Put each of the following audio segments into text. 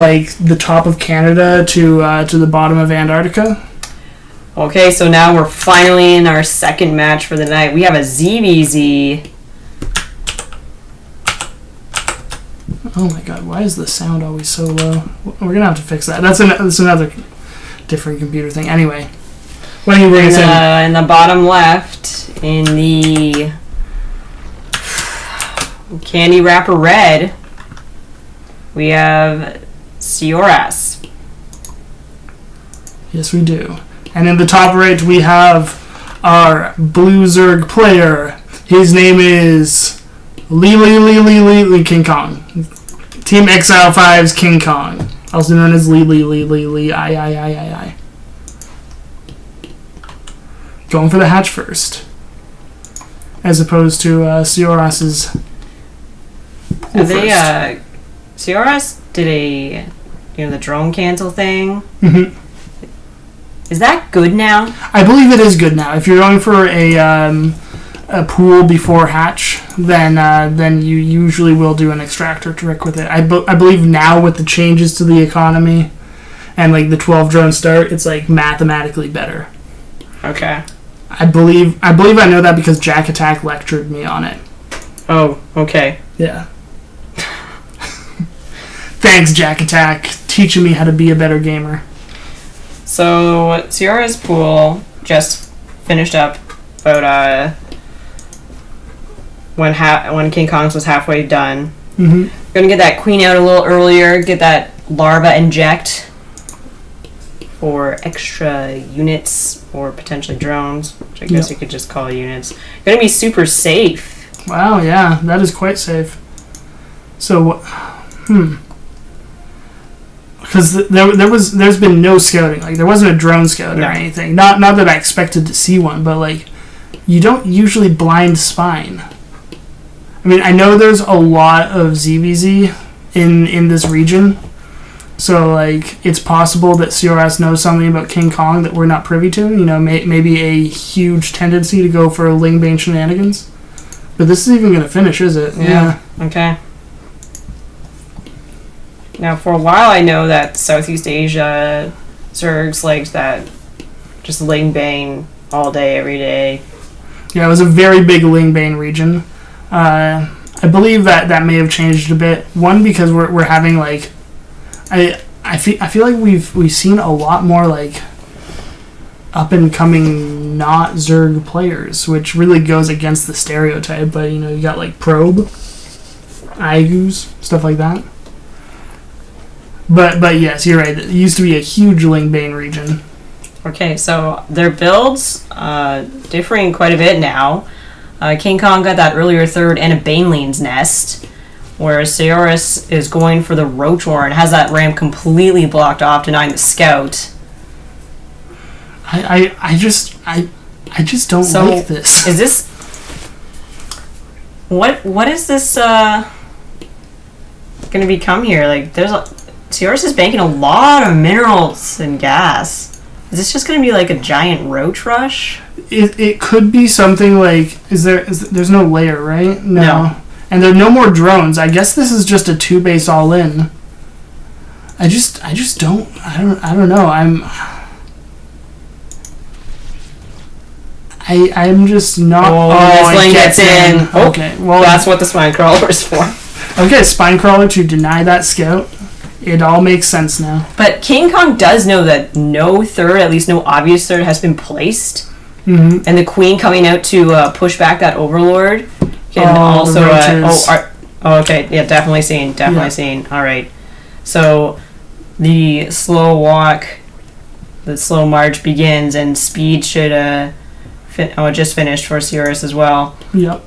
like the top of Canada to the bottom of Antarctica. Okay, so now we're finally in our second match for the night. We have a ZVZ. Oh my god, why is the sound always so low? We're gonna have to fix that. That's another different computer thing. Anyway, what do you bring us in? In the bottom left, in the candy wrapper red, we have Sioras. Yes, we do. And in the top right, we have our Blue Zerg player. His name is KingK0ng. Team Exile 5's KingK0ng, also known as I. Going for the hatch first, as opposed to Sioras's pool first. Sioras did the drone cancel thing. Mm-hmm. Is that good now? I believe it is good now. If you're going for a pool before hatch, then you usually will do an extractor trick with it. I believe now with the changes to the economy and like the 12 drone start, it's like mathematically better. Okay. I believe I know that because Jack Attack lectured me on it. Oh, okay. Yeah. Thanks, Jack Attack, teaching me how to be a better gamer. So Siora's pool just finished up about when KingK0ng's was halfway done. Mm-hmm. We're gonna get that queen out a little earlier, get that larva inject for extra units or potentially drones, which I guess you could just call units. Gonna be super safe. Wow, yeah, that is quite safe. So, because there's been no scouting, like there wasn't a drone scout or anything. Not that I expected to see one, but like you don't usually blind spine. I mean, I know there's a lot of ZVZ in this region, so like it's possible that Sioras knows something about KingK0ng that we're not privy to. You know, maybe a huge tendency to go for Lingbane shenanigans. But this is even going to finish, is it? Yeah. Okay. Now, for a while, I know that Southeast Asia Zergs liked that just Lingbane all day, every day. Yeah, it was a very big Lingbane region. I believe that may have changed a bit. One, because we're having like, I feel like we've seen a lot more like up and coming not Zerg players, which really goes against the stereotype. But you know, you got like Probe, Igus, stuff like that. But yes, you're right. It used to be a huge Lingbane region. Okay, so their builds differing quite a bit now. KingK0ng got that earlier third and a Baneling's Nest, whereas Sioras is going for the Roach War and has that ramp completely blocked off, denying the scout. I just don't like this. Is this what is this going to become here? Like Sioras is banking a lot of minerals and gas. Is this just going to be like a giant roach rush? It could be something like there's no layer, right? No. And there are no more drones. I guess this is just a 2-base all in. I don't know. I'm just not. This lane gets in. Okay, well that's what the spine crawler is for. Okay, spine crawler to deny that scout. It all makes sense now. But KingK0ng does know that no third, at least no obvious third, has been placed. Mm-hmm. And the queen coming out to push back that overlord can also. Okay, yeah, definitely seen. All right, so the slow walk, the slow march begins, and speed should just finished for Sioras as well. Yep.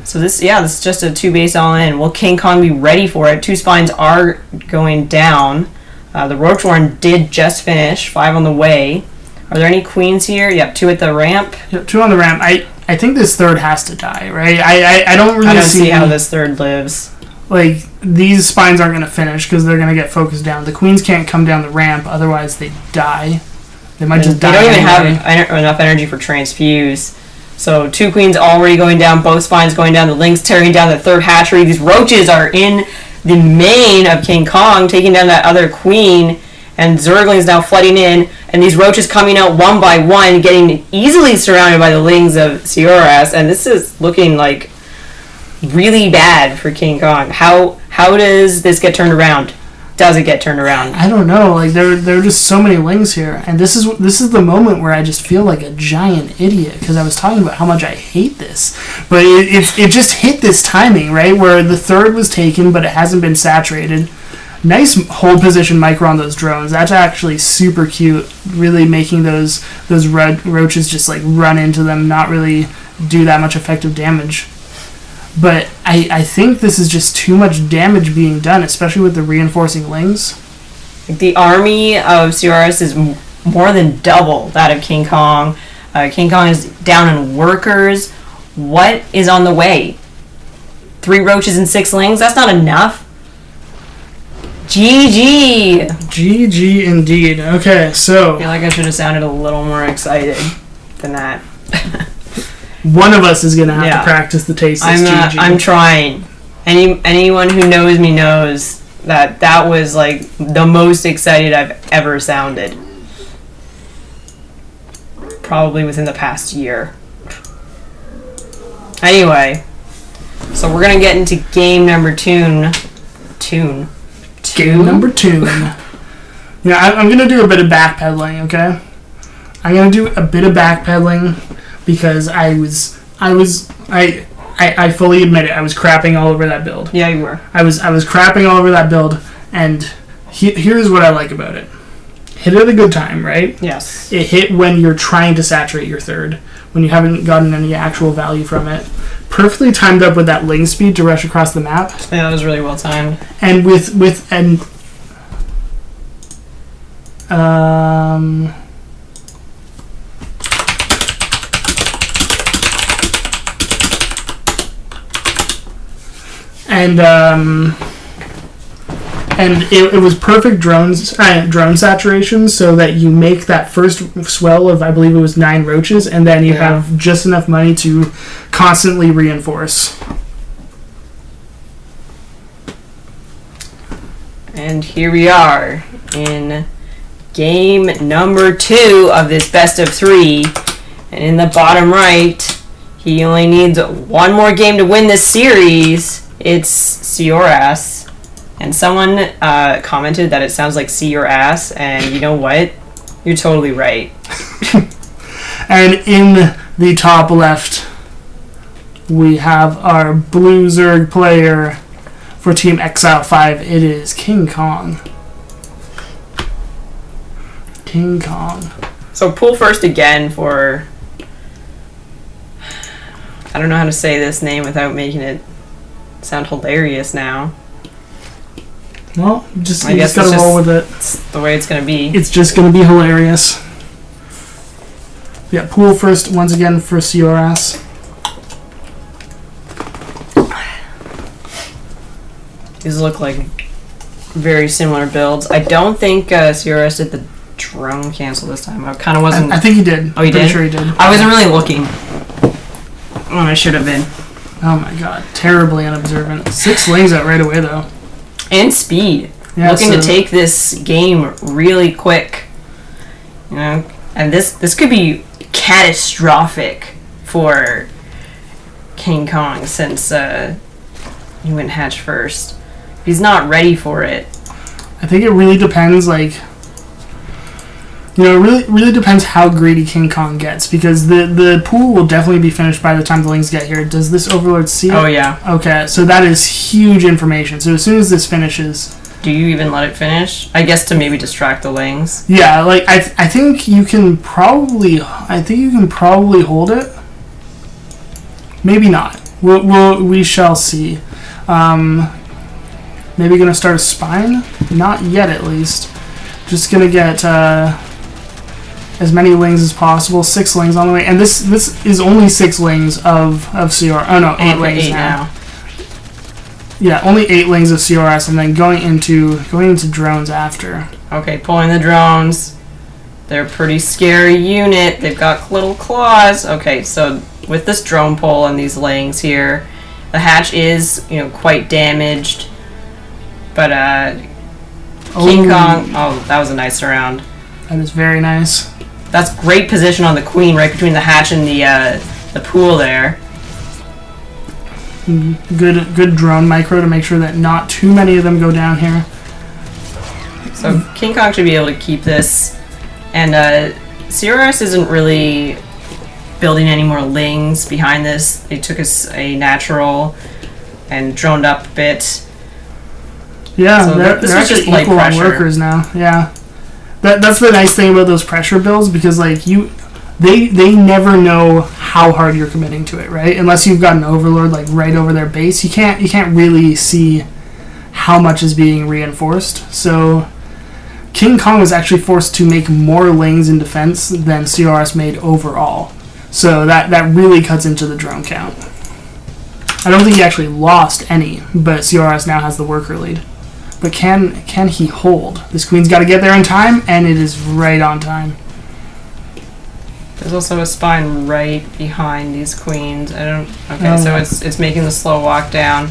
So this is just a 2-base all in. Will KingK0ng be ready for it? 2 spines are going down. The Roach Warren did just finish. 5 on the way. Are there any queens here? Yep, 2 at the ramp. Yep, 2 on the ramp. I think this third has to die, right? I don't really see how this third lives. Like, these spines aren't going to finish because they're going to get focused down. The queens can't come down the ramp, otherwise they die. They might just die. They don't even have enough energy for transfuse. So 2 queens already going down, both spines going down, the links tearing down the third hatchery. These roaches are in the mane of KingK0ng, taking down that other queen, and Zergling's now flooding in, and these roaches coming out one by one, getting easily surrounded by the lings of Sioras, and this is looking like really bad for KingK0ng. How does this get turned around? Does it get turned around? I don't know. Like there are just so many lings here, and this is the moment where I just feel like a giant idiot because I was talking about how much I hate this, but it just hit this timing right where the third was taken, but it hasn't been saturated. Nice hold position micro on those drones. That's actually super cute. Really making those red roaches just like run into them, not really do that much effective damage. But I think this is just too much damage being done, especially with the reinforcing lings. The army of Sioras is more than double that of KingK0ng. KingK0ng is down in workers. What is on the way? 3 roaches and 6 lings? That's not enough. GG! GG indeed. Okay, so... I feel like I should have sounded a little more excited than that. One of us is going to have to practice the taste test GG. I'm trying. Anyone who knows me knows that was like the most excited I've ever sounded. Probably within the past year. Anyway, so we're going to get into game number 2. Game number 2. Yeah, I'm going to do a bit of backpedaling, okay? I'm going to do a bit of backpedaling because I fully admit it. I was crapping all over that build. Yeah, you were. I was crapping all over that build, and here's what I like about it. Hit it at a good time, right? Yes. It hit when you're trying to saturate your third, when you haven't gotten any actual value from it. Perfectly timed up with that ling speed to rush across the map. Yeah, that was really well timed. And it was perfect drone saturation so that you make that first swell of, I believe it was 9 roaches, and then you have just enough money to constantly reinforce. And here we are in game number 2 of this best of 3. And in the bottom right, he only needs one more game to win this series. It's Sioras. And someone commented that it sounds like see your ass, and you know what? You're totally right. And in the top left, we have our Blue Zerg player for Team Exile 5. It is KingK0ng. KingK0ng. So pull first again for... I don't know how to say this name without making it sound hilarious now. Well, you just gotta roll with it. It's the way it's gonna be. It's just gonna be hilarious. Yeah, pool first once again for Sioras. These look like very similar builds. I don't think Sioras did the drone cancel this time. I kind of wasn't. I think he did. Oh, he did? Pretty sure he did. I wasn't really looking. Oh, I should have been. Oh my god, terribly unobservant. 6 lings out right away though. And speed. Yeah, looking to take this game really quick. You know, and this could be catastrophic for KingK0ng since he went hatch first. He's not ready for it. I think it really depends, like, you know, it really depends how greedy KingK0ng gets, because the pool will definitely be finished by the time the lings get here. Does this Overlord see it? Oh, yeah. Okay, so that is huge information. So as soon as this finishes... Do you even let it finish? I guess to maybe distract the lings. Yeah, like, I think you can probably... hold it. Maybe not. We shall see. Maybe gonna start a spine? Not yet, at least. Just gonna get... as many lings as possible. 6 lings on the way, and this is only 6 lings of Sioras. Oh no, 8 lings now. Yeah, only 8 lings of Sioras, and then going into drones after. Okay, pulling the drones. They're a pretty scary unit. They've got little claws. Okay, so with this drone pull and these lings here, the hatch is quite damaged. But KingK0ng. Oh, that was a nice round. That is very nice. That's great position on the queen, right between the hatch and the pool there. Good drone micro to make sure that not too many of them go down here. So KingK0ng should be able to keep this, and Sioras isn't really building any more lings behind this. They took a natural and droned up a bit. Yeah, so they're actually equal on workers now. Yeah, that's the nice thing about those pressure builds, because like they never know how hard you're committing to it, right? Unless you've got an overlord like right over their base, you can't really see how much is being reinforced. So KingK0ng was actually forced to make more lings in defense than Sioras made overall. So that really cuts into the drone count. I don't think he actually lost any, but Sioras now has the worker lead. But can he hold? This queen's got to get there in time, and it is right on time. There's also a spine right behind these queens. Okay, so it's making the slow walk down.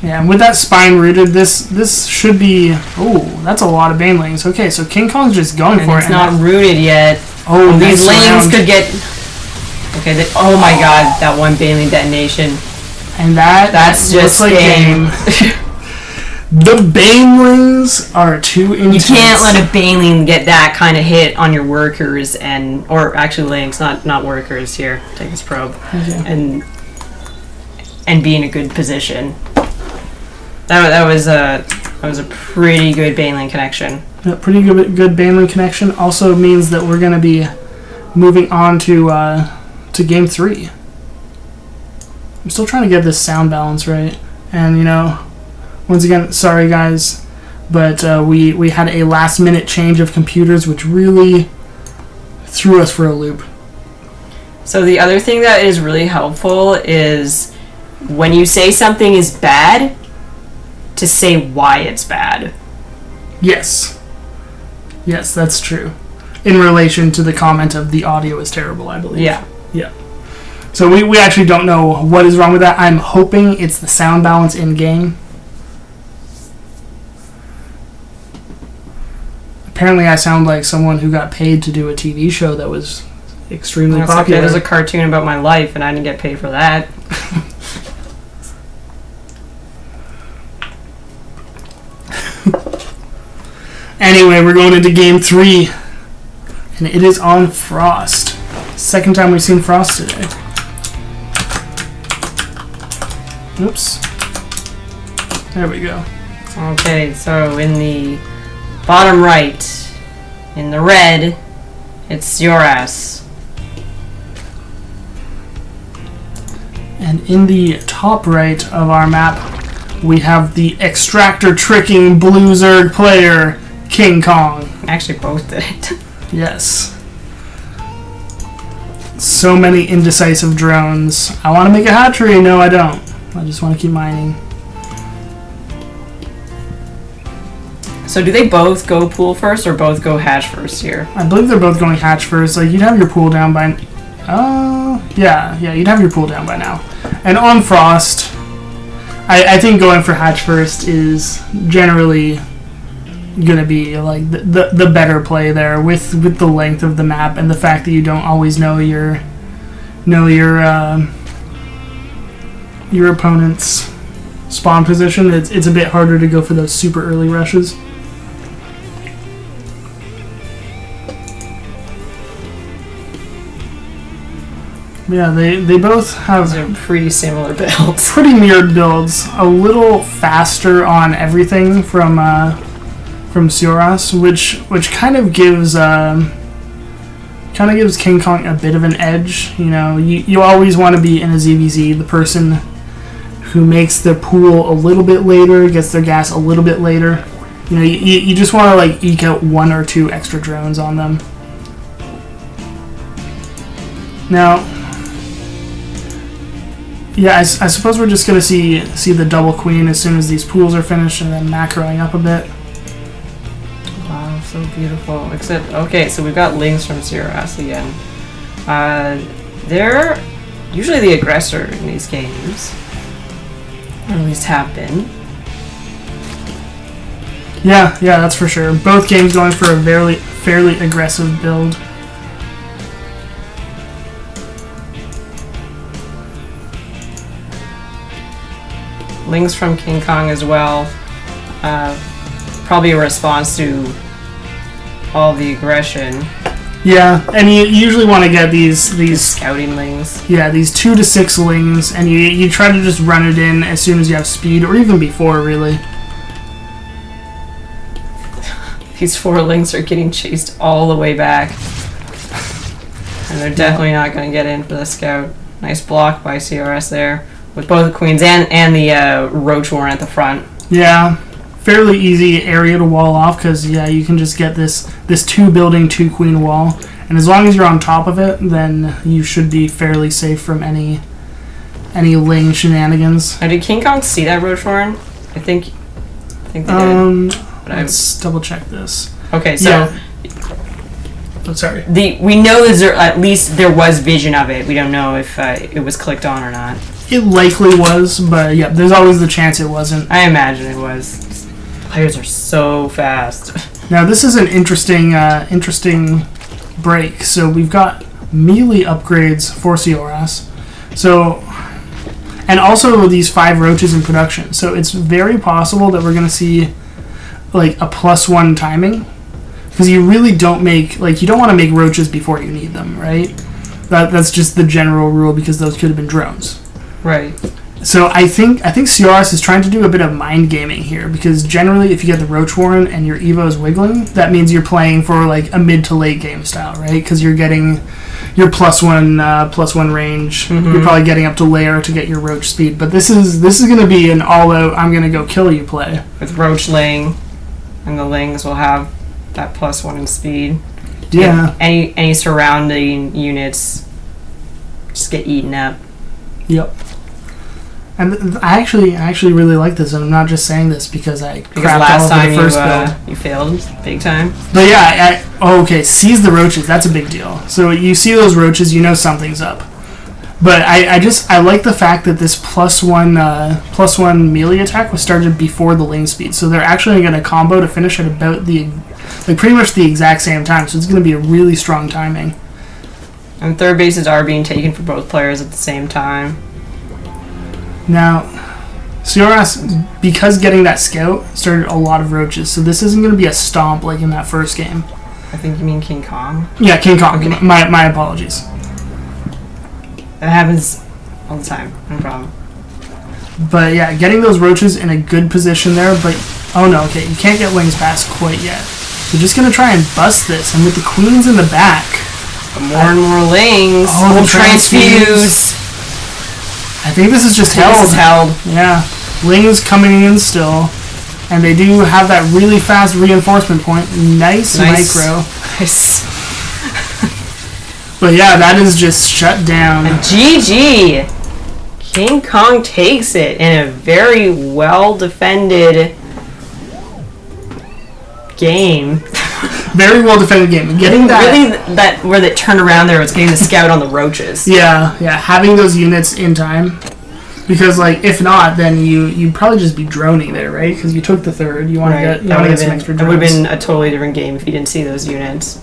Yeah, and with that spine rooted, this should be... Oh, that's a lot of banelings. Okay, so KingK0ng's just going for it. It's not rooted yet. Oh, these lanes could get... Okay, oh my god, that one baneling detonation. And that's just like game. The banelings are too intense. You can't let a baneling get that kind of hit on your workers, or actually links, not workers here. Take this probe. Okay. And be in a good position. That was a pretty good baneling connection. Yeah, pretty good baneling connection. Also means that we're going to be moving on to game 3. I'm still trying to get this sound balance right, and once again, sorry guys, but we had a last minute change of computers, which really threw us for a loop. So the other thing that is really helpful is when you say something is bad, to say why it's bad. Yes, that's true. In relation to the comment of the audio is terrible, I believe. Yeah. So we actually don't know what is wrong with that. I'm hoping it's the sound balance in game. Apparently I sound like someone who got paid to do a TV show that was extremely popular. Okay, there's a cartoon about my life and I didn't get paid for that. Anyway, we're going into game 3, and it is on Frost. Second time we've seen Frost today. Oops. There we go. Okay, so in the bottom right, in the red, it's Sioras. And in the top right of our map, we have the extractor tricking blue Zerg player, KingK0ng. Actually, both did it. Yes. So many indecisive drones. I want to make a hatchery. No, I don't. I just want to keep mining. So do they both go pool first or both go hatch first here? I believe they're both going hatch first. Like, you'd have your pool down by... yeah, you'd have your pool down by now. And on Frost, I think going for hatch first is generally going to be like the better play there with the length of the map and the fact that you don't always know your opponent's spawn position. It's a bit harder to go for those super early rushes. Yeah, they both have pretty similar builds. Pretty mirrored builds. A little faster on everything from Sioras, which kind of gives KingK0ng a bit of an edge. You always want to be in a ZVZ the person who makes their pool a little bit later, gets their gas a little bit later. You just want to like eke out 1 or 2 extra drones on them. Now, yeah, I suppose we're just gonna see the double queen as soon as these pools are finished, and then macroing up a bit. Wow, so beautiful. Except, okay, so we've got links from Sioras again. They're usually the aggressor in these games, or at least have been. Yeah, that's for sure. Both games going for a fairly aggressive build. Lings from KingK0ng as well. Probably a response to all the aggression. Yeah, and you usually want to get these scouting lings. Yeah, these 2 to 6 lings, and you try to just run it in as soon as you have speed, or even before, really. These 4 lings are getting chased all the way back, and they're definitely not going to get in for the scout. Nice block by Sioras there, with both the queens and the roach warren at the front. Yeah. Fairly easy area to wall off because you can just get this 2 building 2 queen wall, and as long as you're on top of it, then you should be fairly safe from any ling shenanigans. Now, did KingK0ng see that roach warren? I think they did. Let's double check this. Okay, so sorry. We know at least there was vision of it. We don't know if it was clicked on or not. It likely was, but yeah, there's always the chance it wasn't. I imagine it was. Players are so fast. Now this is an interesting break. So we've got melee upgrades for Sioras. So, and also these 5 roaches in production. So it's very possible that we're going to see like a +1 timing, because you really don't make you don't want to make roaches before you need them, right? That's just the general rule, because those could have been drones. Right. So I think Sioras is trying to do a bit of mind gaming here, because generally if you get the Roach Warren and your Evo is wiggling, that means you're playing for like a mid to late game style, right? Because you're getting your +1 range. Mm-hmm. You're probably getting up to layer to get your Roach speed. But this is going to be an all out I'm going to go kill you play with Roach Ling, and the Lings will have that +1 in speed. Yeah. Any surrounding units just get eaten up. Yep. And I actually really like this, and I'm not just saying this because last time the first build. You failed big time. But yeah, okay, seize the roaches. That's a big deal. So you see those roaches, you know something's up. But I like the fact that this +1 melee attack was started before the Ling speed. So they're actually going to combo to finish at about pretty much the exact same time. So it's going to be a really strong timing. And third bases are being taken for both players at the same time. Now, Sioras, because getting that scout, started a lot of roaches, so this isn't going to be a stomp like in that first game. I think you mean KingK0ng? Yeah, KingK0ng. Okay. My apologies. That happens all the time. No problem. But yeah, getting those roaches in a good position there, but... Oh no, okay, you can't get wings past quite yet. We're just going to try and bust this, and with the queens in the back... But more and more Lings will transfuse. I think this is just held. Yeah. Lings coming in still. And they do have that really fast reinforcement point. Nice. Micro. Nice. But yeah, that is just shut down. And GG! KingK0ng takes it in a very well-defended game. Very well defended game. Getting that really that where they turned around there was getting the scout on the roaches. Yeah, having those units in time, because if not, then you'd probably just be droning there, right? Because you took the third. You want to get some extra drones. It would have been a totally different game if you didn't see those units.